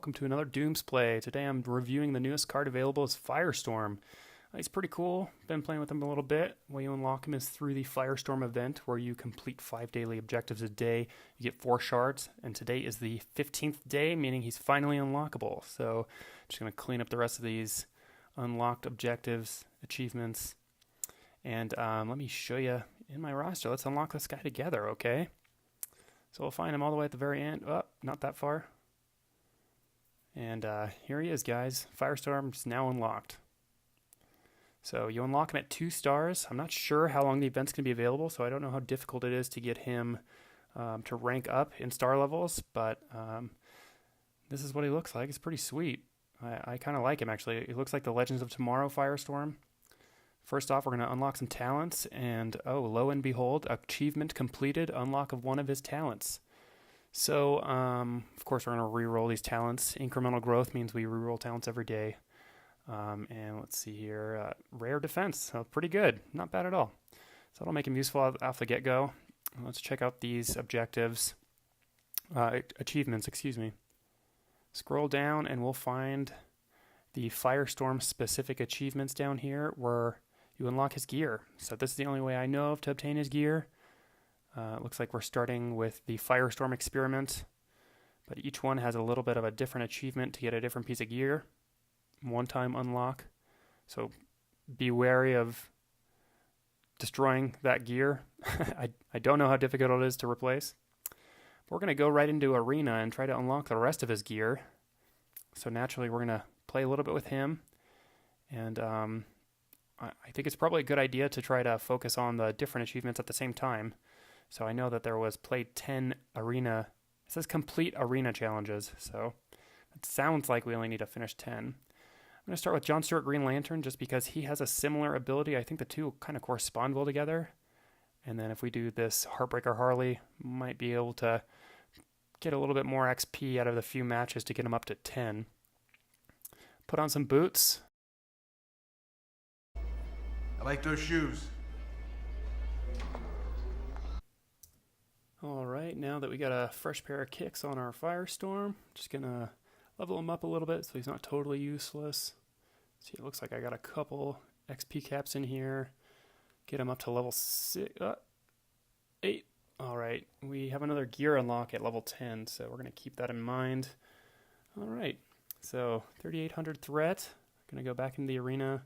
welcome to another Dooms play. Today I'm reviewing the newest card available as Firestorm. He's pretty cool. Been playing with him a little bit. The way you unlock him is through the Firestorm event, where you complete 5 daily objectives a day. You get 4 shards, and today is the 15th day, meaning he's finally unlockable. So I'm just going to clean up the rest of these unlocked objectives, achievements, and let me show you in my roster. Let's unlock this guy together, okay? So we'll find him all the way at the very end. Oh, not that far. And here he is, guys. Firestorm's now unlocked. So you unlock him at 2 stars. I'm not sure how long the event's going to be available, so I don't know how difficult it is to get him to rank up in star levels, but this is what he looks like. It's pretty sweet. I kind of like him, actually. It looks like the Legends of Tomorrow Firestorm. First off, we're going to unlock some talents, and oh, lo and behold, achievement completed, unlock of one of his talents. So, of course, we're going to reroll these talents. Incremental growth means we reroll talents every day. And let's see here, rare defense, so pretty good, not bad at all. So that'll make him useful off the get-go. Let's check out these objectives, achievements, excuse me. Scroll down and we'll find the Firestorm specific achievements down here where you unlock his gear. So this is the only way I know of to obtain his gear. It looks like we're starting with the Firestorm experiment, but each one has a little bit of a different achievement to get a different piece of gear. One-time unlock, so be wary of destroying that gear. I don't know how difficult it is to replace. We're going to go right into Arena and try to unlock the rest of his gear. So naturally we're going to play a little bit with him, and I think it's probably a good idea to try to focus on the different achievements at the same time. So I know that there was play 10 arena, it says complete arena challenges, so it sounds like we only need to finish 10. I'm going to start with John Stewart Green Lantern just because he has a similar ability. I think the two kind of correspond well together. And then if we do this Heartbreaker Harley, might be able to get a little bit more XP out of the few matches to get him up to 10. Put on some boots. I like those shoes. Alright, now that we got a fresh pair of kicks on our Firestorm, just gonna level him up a little bit so he's not totally useless. See, it looks like I got a couple XP caps in here. Get him up to level 8. Alright, we have another gear unlock at level 10, so we're gonna keep that in mind. Alright, so 3800 threat. Gonna go back into the arena,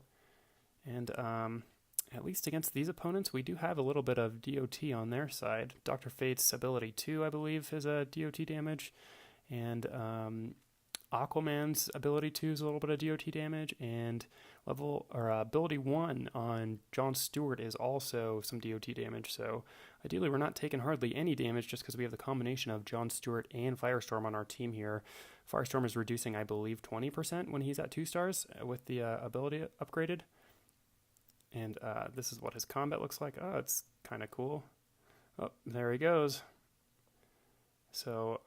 and at least against these opponents, we do have a little bit of DOT on their side. Dr. Fate's ability 2, I believe, is a DOT damage, and Aquaman's ability 2 is a little bit of DOT damage, and ability 1 on John Stewart is also some DOT damage. So ideally, we're not taking hardly any damage just because we have the combination of John Stewart and Firestorm on our team here. Firestorm is reducing, I believe, 20% when he's at 2 stars with the ability upgraded. And this is what his combat looks like. Oh, it's kind of cool. Oh, there he goes. So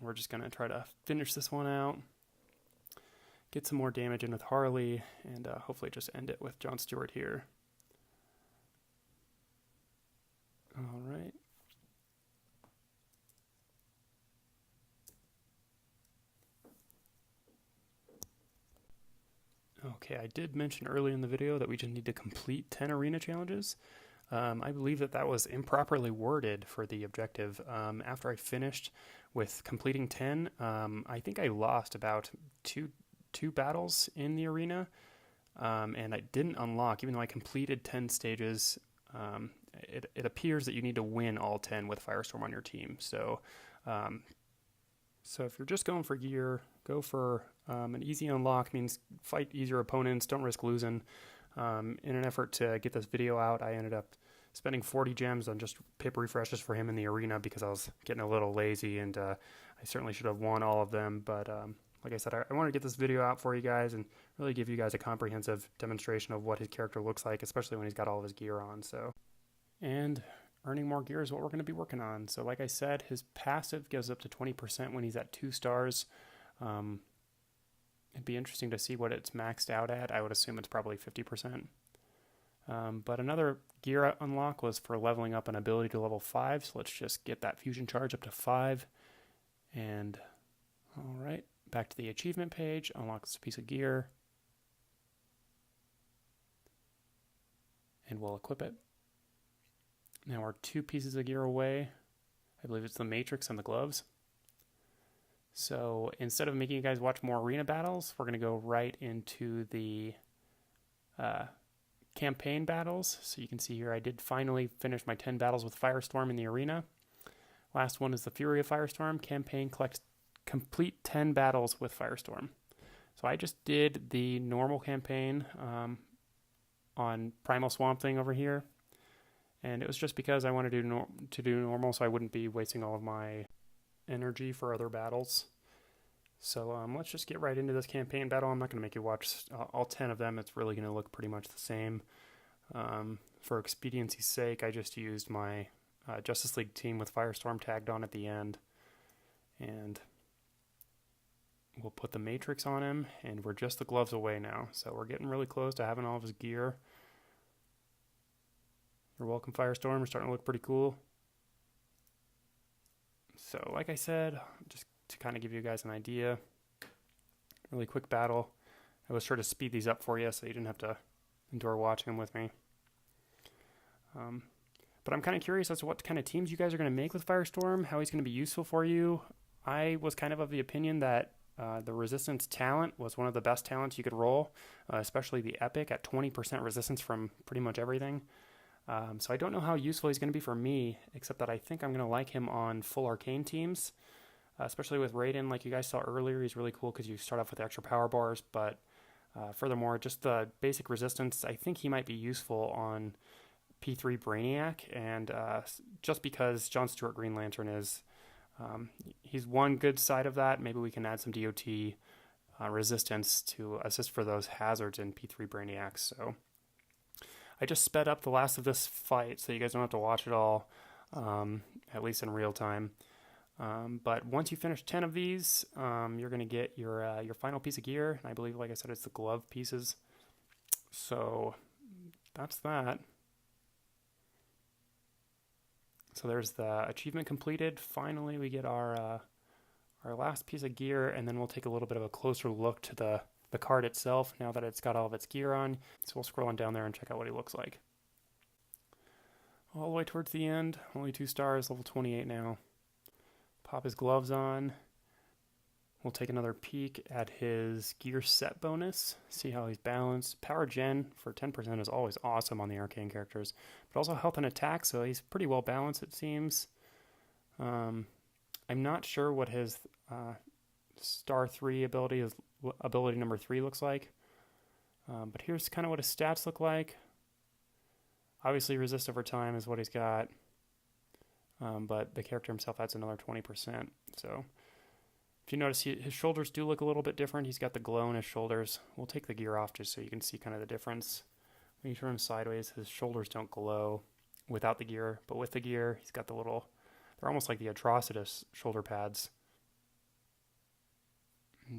we're just going to try to finish this one out, get some more damage in with Harley, and hopefully just end it with John Stewart here. All right. Okay, I did mention earlier in the video that we just need to complete 10 arena challenges. I believe that was improperly worded for the objective. After I finished with completing 10, I think I lost about two battles in the arena, and I didn't unlock, even though I completed 10 stages. It appears that you need to win all 10 with Firestorm on your team. So if you're just going for gear, go for an easy unlock, means fight easier opponents, don't risk losing. In an effort to get this video out, I ended up spending 40 gems on just pip refreshes for him in the arena because I was getting a little lazy, and I certainly should have won all of them. But like I said, I wanted to get this video out for you guys and really give you guys a comprehensive demonstration of what his character looks like, especially when he's got all of his gear on. And earning more gear is what we're going to be working on. So like I said, his passive goes up to 20% when he's at 2 stars. It'd be interesting to see what it's maxed out at. I would assume it's probably 50%. But another gear unlock was for leveling up an ability to level 5. So let's just get that fusion charge up to 5. And all right, back to the achievement page, unlock this piece of gear, and we'll equip it. Now we're 2 pieces of gear away. I believe it's the matrix and the gloves. So instead of making you guys watch more arena battles, we're going to go right into the campaign battles. So you can see here I did finally finish my 10 battles with Firestorm in the arena. Last one is the Fury of Firestorm. Campaign collects complete 10 battles with Firestorm. So I just did the normal campaign on Primal Swamp Thing over here. And it was just because I wanted to do normal so I wouldn't be wasting all of my energy for other battles. So let's just get right into this campaign battle. I'm not going to make you watch all 10 of them. It's really going to look pretty much the same. For expediency's sake, I just used my Justice League team with Firestorm tagged on at the end. And we'll put the Matrix on him, and we're just the gloves away now. So we're getting really close to having all of his gear. You're welcome, Firestorm. We're starting to look pretty cool. So like I said, just to kind of give you guys an idea, really quick battle. I was sure to speed these up for you so you didn't have to endure watching them with me. But I'm kind of curious as to what kind of teams you guys are going to make with Firestorm, how he's going to be useful for you. I was kind of the opinion that the resistance talent was one of the best talents you could roll, especially the epic at 20% resistance from pretty much everything. So I don't know how useful he's going to be for me, except that I think I'm going to like him on full arcane teams, especially with Raiden. Like you guys saw earlier, he's really cool because you start off with extra power bars, but furthermore, just the basic resistance, I think he might be useful on P3 Brainiac, and just because John Stewart Green Lantern is, he's one good side of that. Maybe we can add some DOT resistance to assist for those hazards in P3 Brainiac. So I just sped up the last of this fight so you guys don't have to watch it all, at least in real time. But once you finish 10 of these, you're going to get your final piece of gear. And I believe, like I said, it's the glove pieces. So that's that. So there's the achievement completed. Finally, we get our last piece of gear, and then we'll take a little bit of a closer look to the card itself now that it's got all of its gear on. So we'll scroll on down there and check out what he looks like. All the way towards the end, only 2 stars, level 28 now. Pop his gloves on. We'll take another peek at his gear set bonus, see how he's balanced. Power gen for 10% is always awesome on the arcane characters, but also health and attack, so he's pretty well balanced, it seems. I'm not sure what his star 3 ability is. Ability number 3 looks like, but here's kind of what his stats look like. Obviously resist over time is what he's got, but the character himself adds another 20%. So if you notice, his shoulders do look a little bit different. He's got the glow in his shoulders. We'll take the gear off just so you can see kind of the difference. When you turn him sideways, his shoulders don't glow without the gear, but with the gear he's got the little, they're almost like the Atrocitus shoulder pads.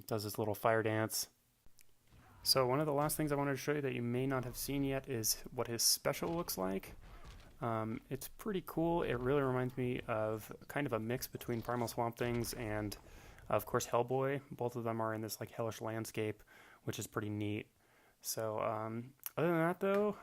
Does this little fire dance. So one of the last things I wanted to show you that you may not have seen yet is what his special looks like. It's pretty cool. It really reminds me of kind of a mix between Primal Swamp Things and, of course, Hellboy. Both of them are in this like hellish landscape, which is pretty neat. So other than that, though,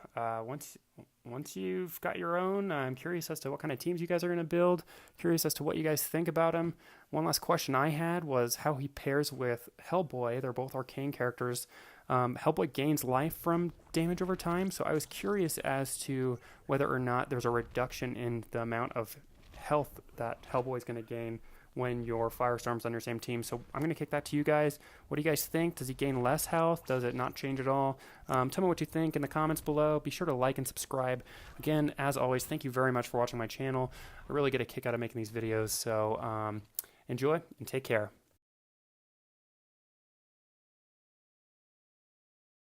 once you've got your own, I'm curious as to what kind of teams you guys are going to build. Curious as to what you guys think about him. One last question I had was how he pairs with Hellboy. They're both arcane characters. Hellboy gains life from damage over time, so I was curious as to whether or not there's a reduction in the amount of health that Hellboy is going to gain when your Firestorm's on your same team. So I'm going to kick that to you guys. What do you guys think? Does he gain less health? Does it not change at all? Tell me what you think in the comments below. Be sure to like and subscribe. Again, as always, thank you very much for watching my channel. I really get a kick out of making these videos, so enjoy and take care.